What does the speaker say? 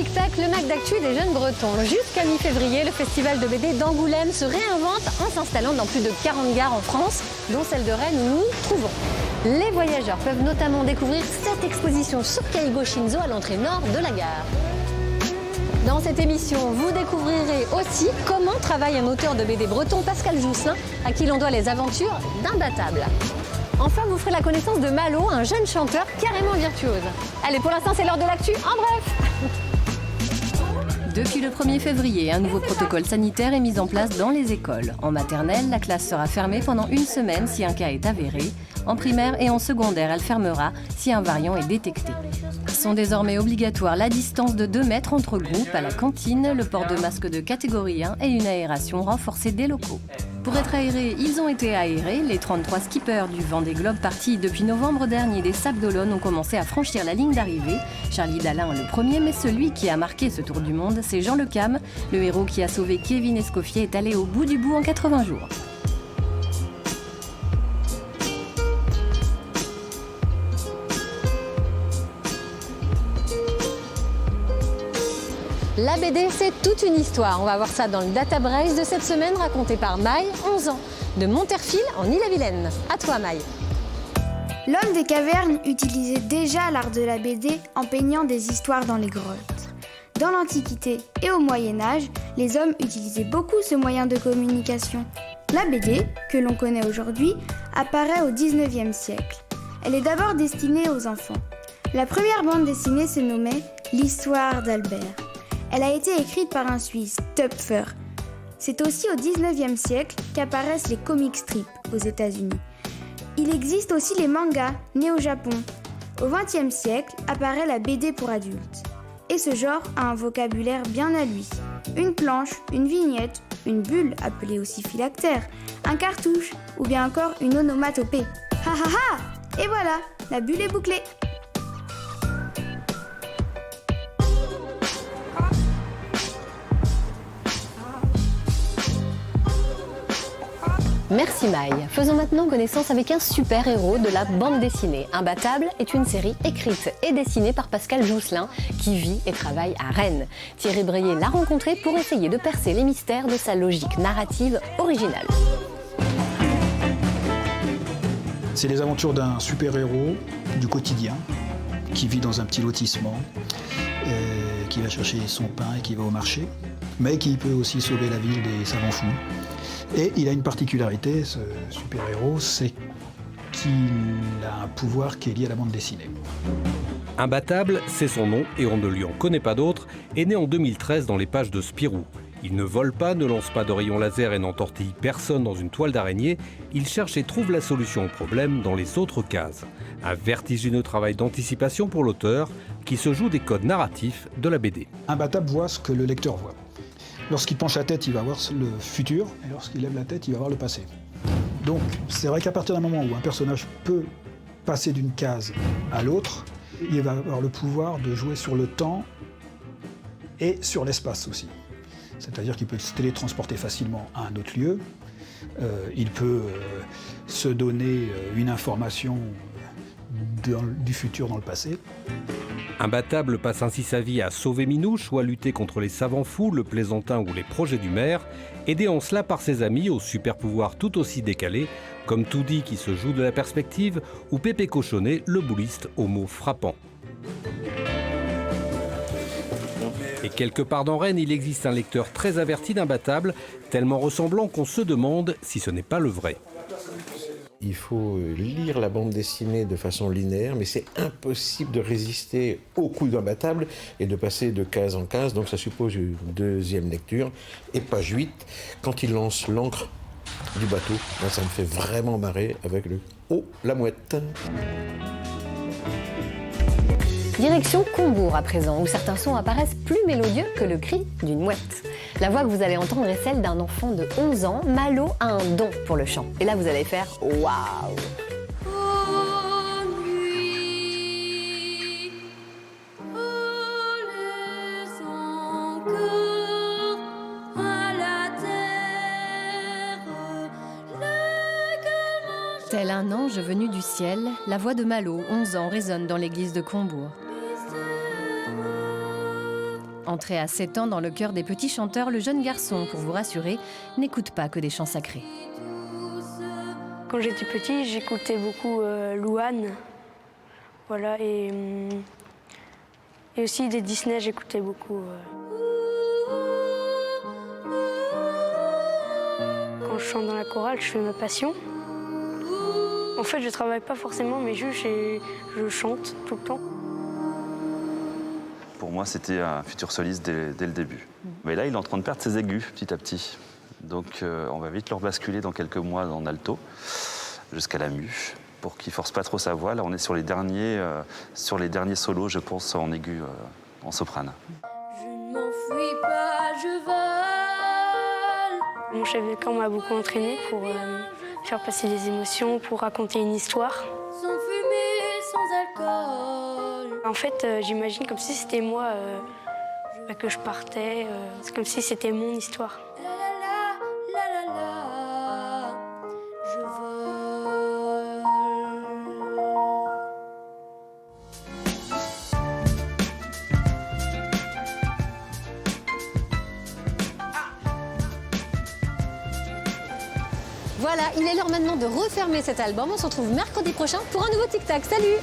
tic-tac, le Mac d'actu des jeunes bretons. Jusqu'à mi-février, le festival de BD d'Angoulême se réinvente en s'installant dans plus de 40 gares en France, dont celle de Rennes où nous nous trouvons. Les voyageurs peuvent notamment découvrir cette exposition sur Keigo Shinzo à l'entrée nord de la gare. Dans cette émission, vous découvrirez aussi comment travaille un auteur de BD breton, Pascal Jousselin, à qui l'on doit les aventures d'Imbattable. Enfin, vous ferez la connaissance de Malo, un jeune chanteur carrément virtuose. Allez, pour l'instant, c'est l'heure de l'actu. En bref. Depuis le 1er février, un nouveau protocole sanitaire est mis en place dans les écoles. En maternelle, la classe sera fermée pendant une semaine si un cas est avéré. En primaire et en secondaire, elle fermera si un variant est détecté. Sont désormais obligatoires la distance de 2 mètres entre groupes à la cantine, le port de masque de catégorie 1 et une aération renforcée des locaux. Pour être aérés, ils ont été aérés. Les 33 skippers du Vendée Globe partis depuis novembre dernier des Sables d'Olonne ont commencé à franchir la ligne d'arrivée. Charlie Dalin le premier, mais celui qui a marqué ce tour du monde, c'est Jean Le Cam. Le héros qui a sauvé Kevin Escoffier est allé au bout du bout en 80 jours. La BD, c'est toute une histoire. On va voir ça dans le Data Brace de cette semaine, raconté par Maï, 11 ans, de Monterfil en Ille-et-Vilaine. À toi, Maï. L'homme des cavernes utilisait déjà l'art de la BD en peignant des histoires dans les grottes. Dans l'Antiquité et au Moyen-Âge, les hommes utilisaient beaucoup ce moyen de communication. La BD, que l'on connaît aujourd'hui, apparaît au 19e siècle. Elle est d'abord destinée aux enfants. La première bande dessinée se nommait L'histoire d'Albert. Elle a été écrite par un Suisse, Töpfer. C'est aussi au 19e siècle qu'apparaissent les comic strips aux États-Unis. Il existe aussi les mangas, nés au Japon. Au 20e siècle apparaît la BD pour adultes. Et ce genre a un vocabulaire bien à lui. Une planche, une vignette, une bulle appelée aussi phylactère, un cartouche ou bien encore une onomatopée. Ha ha ha! Et voilà, la bulle est bouclée. Merci Maï. Faisons maintenant connaissance avec un super-héros de la bande dessinée. Imbattable est une série écrite et dessinée par Pascal Jousselin, qui vit et travaille à Rennes. Thierry Breillet l'a rencontré pour essayer de percer les mystères de sa logique narrative originale. C'est les aventures d'un super-héros du quotidien, qui vit dans un petit lotissement, qui va chercher son pain et qui va au marché, mais qui peut aussi sauver la ville des savants fous. Et il a une particularité, ce super-héros, c'est qu'il a un pouvoir qui est lié à la bande dessinée. Imbattable, c'est son nom et on ne lui en connaît pas d'autre, est né en 2013 dans les pages de Spirou. Il ne vole pas, ne lance pas de rayons laser et n'entortille personne dans une toile d'araignée. Il cherche et trouve la solution au problème dans les autres cases. Un vertigineux travail d'anticipation pour l'auteur qui se joue des codes narratifs de la BD. Imbattable voit ce que le lecteur voit. Lorsqu'il penche la tête, il va voir le futur, et lorsqu'il lève la tête, il va voir le passé. Donc, c'est vrai qu'à partir d'un moment où un personnage peut passer d'une case à l'autre, il va avoir le pouvoir de jouer sur le temps et sur l'espace aussi. C'est-à-dire qu'il peut se télétransporter facilement à un autre lieu, il peut se donner une information du futur dans le passé. Imbattable passe ainsi sa vie à sauver Minouche ou à lutter contre les savants fous, le plaisantin ou les projets du maire, aidé en cela par ses amis aux super pouvoirs tout aussi décalés, comme Toudi qui se joue de la perspective ou Pépé Cochonnet, le bouliste aux mots frappants. Et quelque part dans Rennes, il existe un lecteur très averti d'Imbattable, tellement ressemblant qu'on se demande si ce n'est pas le vrai. Il faut lire la bande dessinée de façon linéaire, mais c'est impossible de résister au coup d'Imbattable et de passer de case en case. Donc ça suppose une deuxième lecture. Et page 8, quand il lance l'encre du bateau, ben ça me fait vraiment marrer avec le « Oh, la mouette !» Direction Combourg à présent, où certains sons apparaissent plus mélodieux que le cri d'une mouette. La voix que vous allez entendre est celle d'un enfant de 11 ans. Malo a un don pour le chant. Et là, vous allez faire « Waouh !» Tel un ange venu du ciel, la voix de Malo, 11 ans, résonne dans l'église de Combourg. Entré à 7 ans dans le cœur des petits chanteurs, le jeune garçon, pour vous rassurer, n'écoute pas que des chants sacrés. Quand j'étais petit, j'écoutais beaucoup Louane. Voilà, et aussi des Disney, j'écoutais beaucoup. Quand je chante dans la chorale, je fais ma passion. En fait, je travaille pas forcément, mais juste je chante tout le temps. Pour moi, c'était un futur soliste dès le début. Mais là, il est en train de perdre ses aigus petit à petit. Donc, on va vite le rebasculer dans quelques mois en alto, jusqu'à la mue, pour qu'il force pas trop sa voix. Là, on est sur les derniers solos, je pense, en aigu, en soprane. Je ne m'enfuis pas, je vole. Mon chef de chœur m'a beaucoup entraîné pour faire passer des émotions, pour raconter une histoire. Sans fumée, sans alcool. En fait, j'imagine comme si c'était moi que je partais. C'est comme si c'était mon histoire. Je vole. Voilà, il est l'heure maintenant de refermer cet album. On se retrouve mercredi prochain pour un nouveau Tic Tac. Salut!